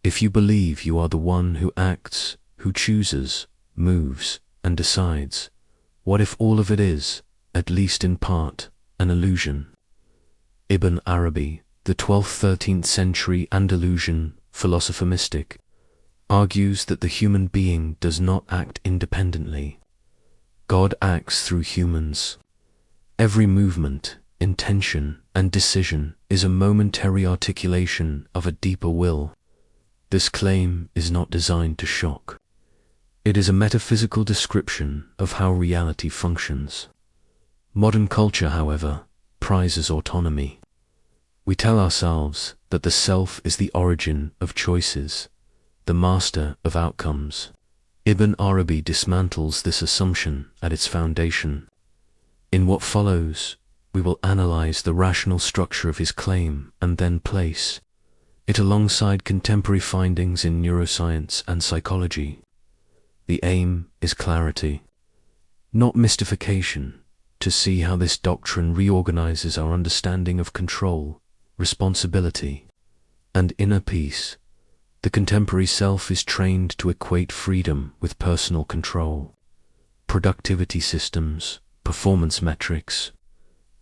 If you believe you are the one who acts, who chooses, moves, and decides, what if all of it is, at least in part, an illusion? Ibn Arabi, the 12th–13th century Andalusian philosopher mystic, argues that the human being does not act independently. God acts through humans. Every movement, intention, and decision is a momentary articulation of a deeper will. This claim is not designed to shock. It is a metaphysical description of how reality functions. Modern culture, however, prizes autonomy. We tell ourselves that the self is the origin of choices, the master of outcomes. Ibn Arabi dismantles this assumption at its foundation. In what follows, we will analyze the rational structure of his claim and then place it alongside contemporary findings in neuroscience and psychology. The aim is clarity, not mystification, to see how this doctrine reorganizes our understanding of control, responsibility, and inner peace. The contemporary self is trained to equate freedom with personal control. Productivity systems, performance metrics,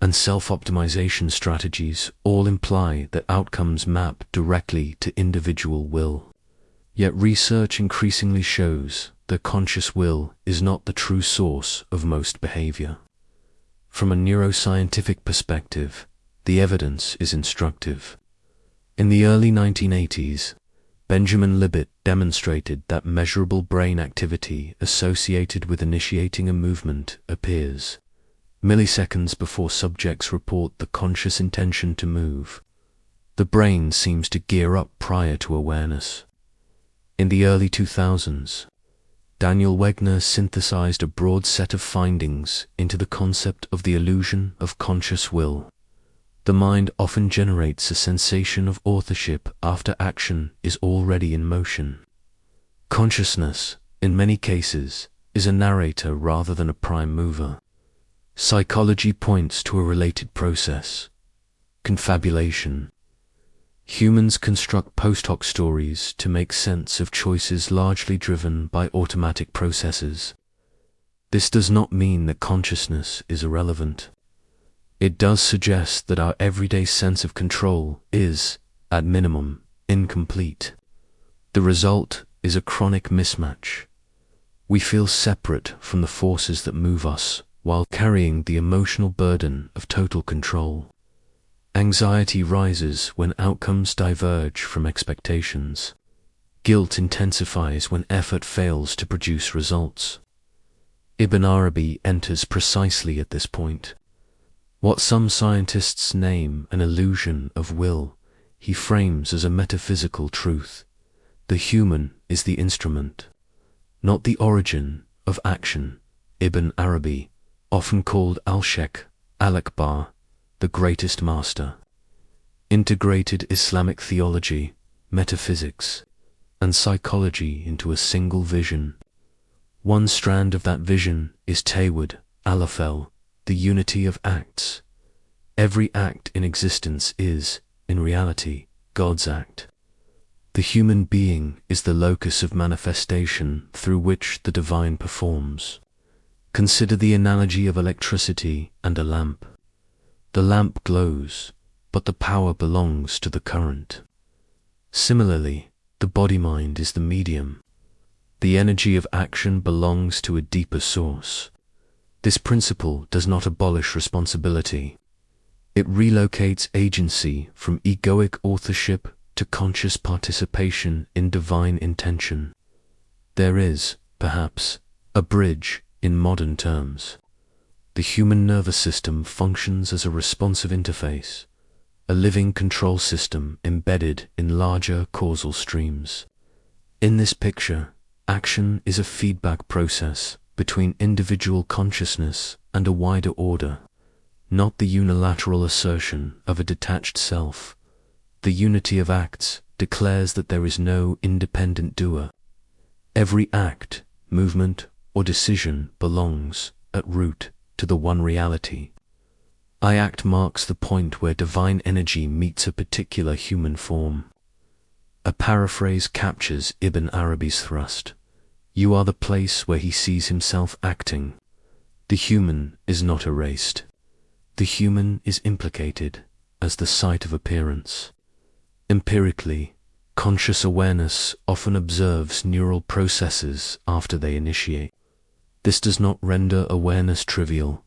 and self-optimization strategies all imply that outcomes map directly to individual will. Yet research increasingly shows that conscious will is not the true source of most behavior. From a neuroscientific perspective, the evidence is instructive. In the early 1980s, Benjamin Libet demonstrated that measurable brain activity associated with initiating a movement appears milliseconds before subjects report the conscious intention to move. The brain seems to gear up prior to awareness. In the early 2000s, Daniel Wegner synthesized a broad set of findings into the concept of the illusion of conscious will. The mind often generates a sensation of authorship after action is already in motion. Consciousness, in many cases, is a narrator rather than a prime mover. Psychology points to a related process: confabulation. Humans construct post hoc stories to make sense of choices largely driven by automatic processes. This does not mean that consciousness is irrelevant. It does suggest that our everyday sense of control is, at minimum, incomplete. The result is a chronic mismatch. We feel separate from the forces that move us while carrying the emotional burden of total control. Anxiety rises when outcomes diverge from expectations. Guilt intensifies when effort fails to produce results. Ibn Arabi enters precisely at this point. What some scientists name an illusion of will, he frames as a metaphysical truth. The human is the instrument, not the origin, of action. Ibn Arabi, often called Al-Sheikh Al-Akbar, the greatest master, integrated Islamic theology, metaphysics, and psychology into a single vision. One strand of that vision is Tawhid Al-Afel, the unity of acts. Every act in existence is, in reality, God's act. The human being is the locus of manifestation through which the divine performs. Consider the analogy of electricity and a lamp. The lamp glows, but the power belongs to the current. Similarly, the body-mind is the medium. The energy of action belongs to a deeper source. This principle does not abolish responsibility. It relocates agency from egoic authorship to conscious participation in divine intention. There is, perhaps, a bridge in modern terms. The human nervous system functions as a responsive interface, a living control system embedded in larger causal streams. In this picture, action is a feedback process between individual consciousness and a wider order, not the unilateral assertion of a detached self. The unity of acts declares that there is no independent doer. Every act, movement, or decision belongs, at root, to the one reality. I act marks the point where divine energy meets a particular human form. A paraphrase captures Ibn Arabi's thrust. You are the place where he sees himself acting. The human is not erased. The human is implicated as the site of appearance. Empirically, conscious awareness often observes neural processes after they initiate. This does not render awareness trivial.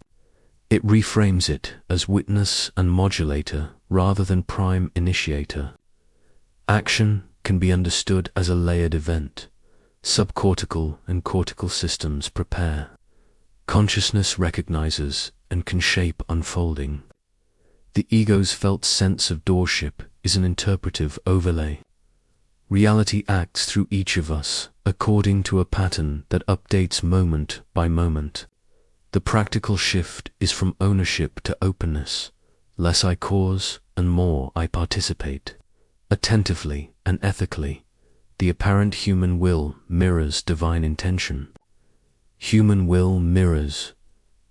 It reframes it as witness and modulator rather than prime initiator. Action can be understood as a layered event. Subcortical and cortical systems prepare. Consciousness recognizes and can shape unfolding. The ego's felt sense of doorship is an interpretive overlay. Reality acts through each of us according to a pattern that updates moment by moment. The practical shift is from ownership to openness. Less I cause and more I participate. Attentively and ethically, the apparent human will mirrors divine intention. Human will mirrors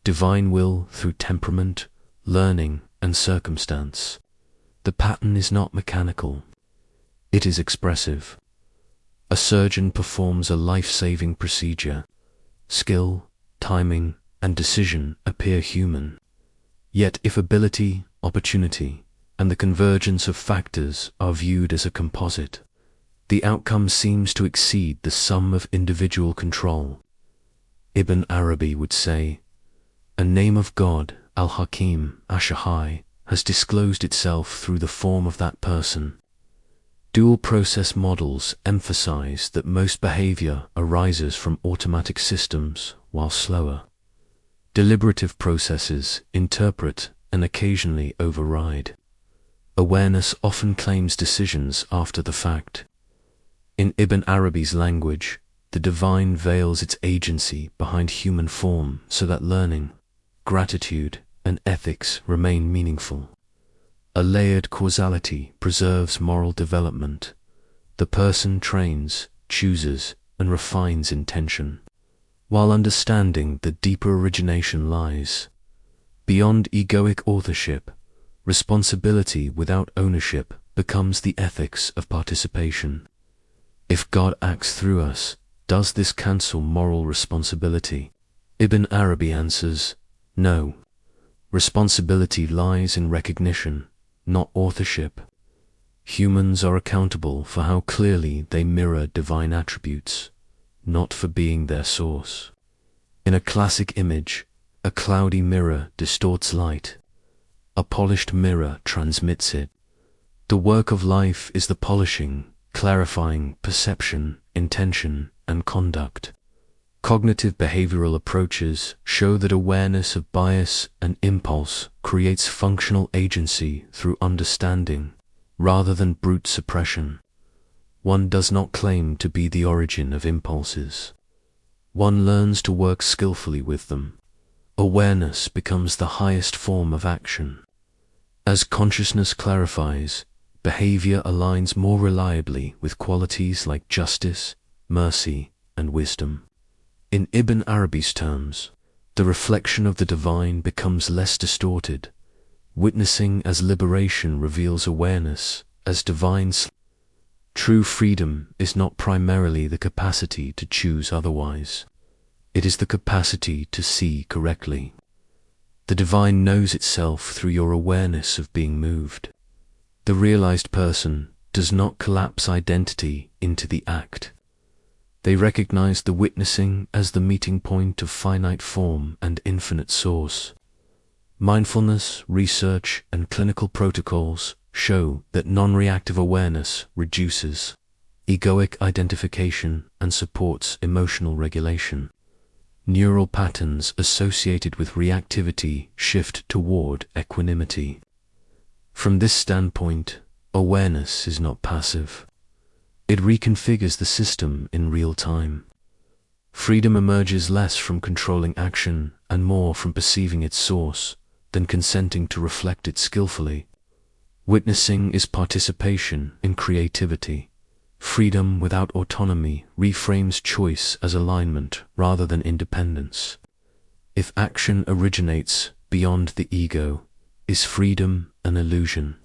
divine will through temperament, learning, and circumstance. The pattern is not mechanical. It is expressive. A surgeon performs a life-saving procedure. Skill, timing, and decision appear human. Yet if ability, opportunity, and the convergence of factors are viewed as a composite, the outcome seems to exceed the sum of individual control. Ibn Arabi would say, "A name of God, Al-Hakim, Ash-Shahai, has disclosed itself through the form of that person." Dual process models emphasize that most behavior arises from automatic systems, while slower, deliberative processes interpret and occasionally override. Awareness often claims decisions after the fact. In Ibn Arabi's language, the divine veils its agency behind human form so that learning, gratitude, and ethics remain meaningful. A layered causality preserves moral development. The person trains, chooses, and refines intention, while understanding the deeper origination lies. Beyond egoic authorship, responsibility without ownership becomes the ethics of participation. If God acts through us, does this cancel moral responsibility? Ibn Arabi answers, no. Responsibility lies in recognition, not authorship. Humans are accountable for how clearly they mirror divine attributes, not for being their source. In a classic image, a cloudy mirror distorts light. A polished mirror transmits it. The work of life is the polishing, clarifying perception, intention, and conduct. Cognitive behavioral approaches show that awareness of bias and impulse creates functional agency through understanding, rather than brute suppression. One does not claim to be the origin of impulses. One learns to work skillfully with them. Awareness becomes the highest form of action. As consciousness clarifies, behavior aligns more reliably with qualities like justice, mercy, and wisdom. In Ibn Arabi's terms, the reflection of the divine becomes less distorted. Witnessing as liberation reveals awareness as divine. True freedom is not primarily the capacity to choose otherwise. It is the capacity to see correctly. The divine knows itself through your awareness of being moved. The realized person does not collapse identity into the act. They recognize the witnessing as the meeting point of finite form and infinite source. Mindfulness, research, and clinical protocols show that non-reactive awareness reduces egoic identification and supports emotional regulation. Neural patterns associated with reactivity shift toward equanimity. From this standpoint, awareness is not passive. It reconfigures the system in real time. Freedom emerges less from controlling action and more from perceiving its source than consenting to reflect it skillfully. Witnessing is participation in creativity. Freedom without autonomy reframes choice as alignment rather than independence. If action originates beyond the ego, is freedom an illusion?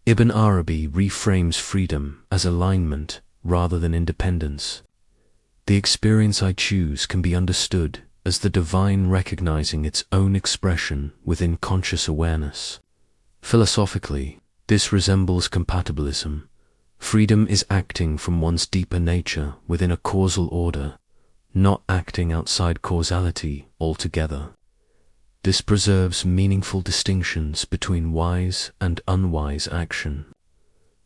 Ibn Arabi reframes freedom as alignment rather than independence. The experience I choose can be understood as the divine recognizing its own expression within conscious awareness. Philosophically, this resembles compatibilism. Freedom is acting from one's deeper nature within a causal order, not acting outside causality altogether. This preserves meaningful distinctions between wise and unwise action.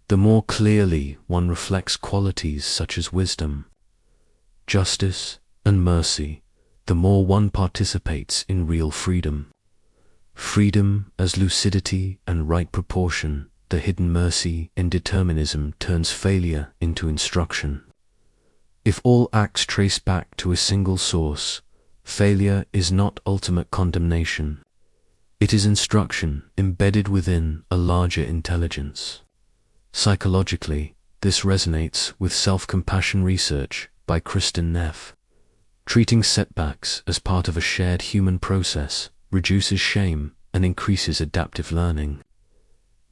The more clearly one reflects qualities such as wisdom, justice, and mercy, the more one participates in real freedom. Freedom as lucidity and right proportion, the hidden mercy in determinism turns failure into instruction. If all acts trace back to a single source, failure is not ultimate condemnation. It is instruction embedded within a larger intelligence. Psychologically, this resonates with self-compassion research by Kristen Neff. Treating setbacks as part of a shared human process reduces shame and increases adaptive learning.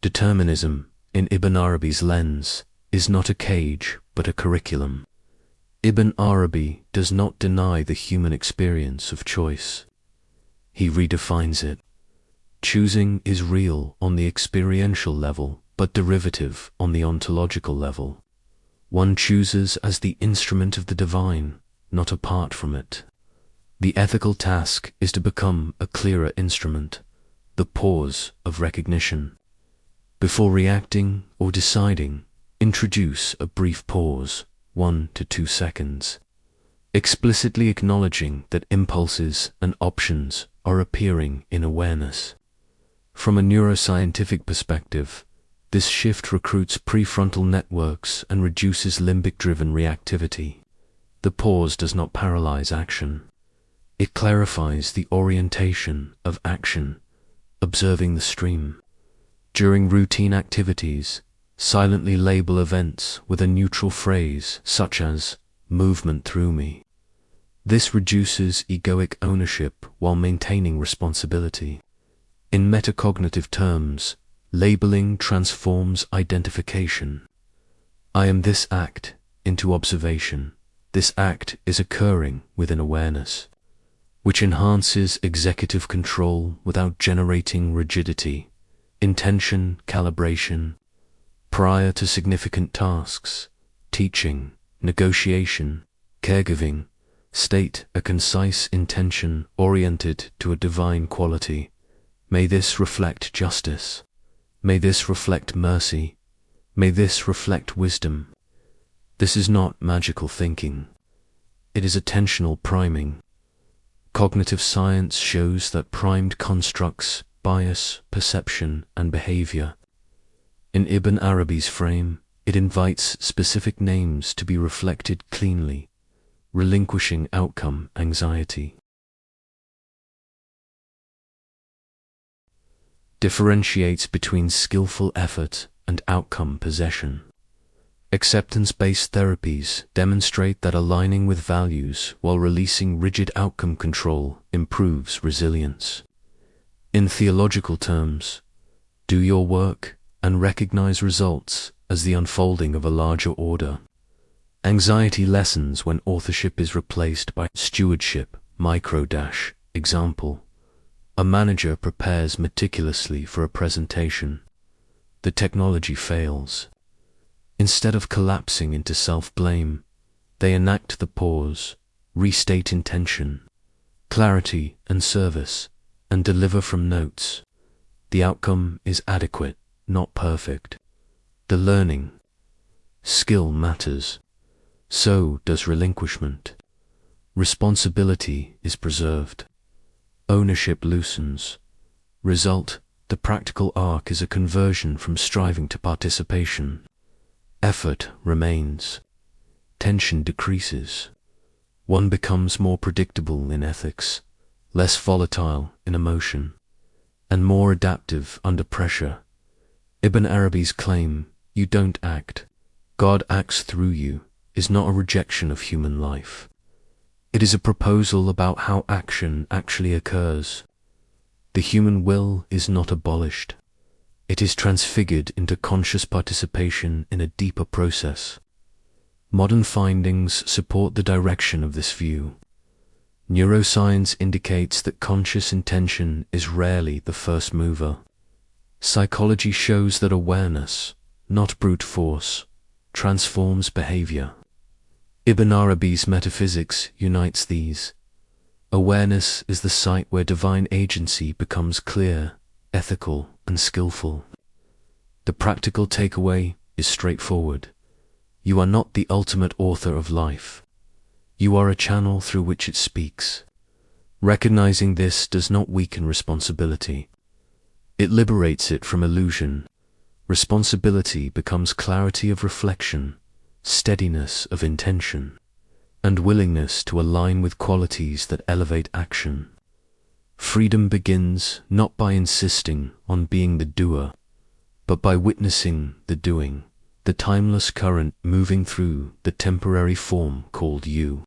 Determinism, in Ibn Arabi's lens, is not a cage but a curriculum. Ibn Arabi does not deny the human experience of choice. He redefines it. Choosing is real on the experiential level, but derivative on the ontological level. One chooses as the instrument of the divine, not apart from it. The ethical task is to become a clearer instrument, the pause of recognition. Before reacting or deciding, introduce a brief pause, 1 to 2 seconds, explicitly acknowledging that impulses and options are appearing in awareness. From a neuroscientific perspective, this shift recruits prefrontal networks and reduces limbic-driven reactivity. The pause does not paralyze action. It clarifies the orientation of action, observing the stream. During routine activities, silently label events with a neutral phrase such as movement through me. This reduces egoic ownership while maintaining responsibility. In metacognitive terms, labeling transforms identification. I am this act into observation. This act is occurring within awareness, which enhances executive control without generating rigidity. Intention calibration. Prior to significant tasks, teaching, negotiation, caregiving, state a concise intention oriented to a divine quality. May this reflect justice. May this reflect mercy. May this reflect wisdom. This is not magical thinking. It is attentional priming. Cognitive science shows that primed constructs bias, perception, and behavior. In Ibn Arabi's frame, it invites specific names to be reflected cleanly, relinquishing outcome anxiety. Differentiates between skillful effort and outcome possession. Acceptance-based therapies demonstrate that aligning with values while releasing rigid outcome control improves resilience. In theological terms, do your work and recognize results as the unfolding of a larger order. Anxiety lessens when authorship is replaced by stewardship. Example. A manager prepares meticulously for a presentation. The technology fails. Instead of collapsing into self-blame, they enact the pause, restate intention, clarity and service, and deliver from notes. The outcome is adequate, not perfect. The learning, skill matters. So does relinquishment. Responsibility is preserved. Ownership loosens. Result, the practical arc is a conversion from striving to participation. Effort remains. Tension decreases. One becomes more predictable in ethics, less volatile in emotion, and more adaptive under pressure. Ibn Arabi's claim, "You don't act, God acts through you," is not a rejection of human life. It is a proposal about how action actually occurs. The human will is not abolished. It is transfigured into conscious participation in a deeper process. Modern findings support the direction of this view. Neuroscience indicates that conscious intention is rarely the first mover. Psychology shows that awareness, not brute force, transforms behavior. Ibn Arabi's metaphysics unites these. Awareness is the site where divine agency becomes clear, ethical, and skillful. The practical takeaway is straightforward. You are not the ultimate author of life. You are a channel through which it speaks. Recognizing this does not weaken responsibility. It liberates it from illusion. Responsibility becomes clarity of reflection, steadiness of intention, and willingness to align with qualities that elevate action. Freedom begins not by insisting on being the doer, but by witnessing the doing, the timeless current moving through the temporary form called you.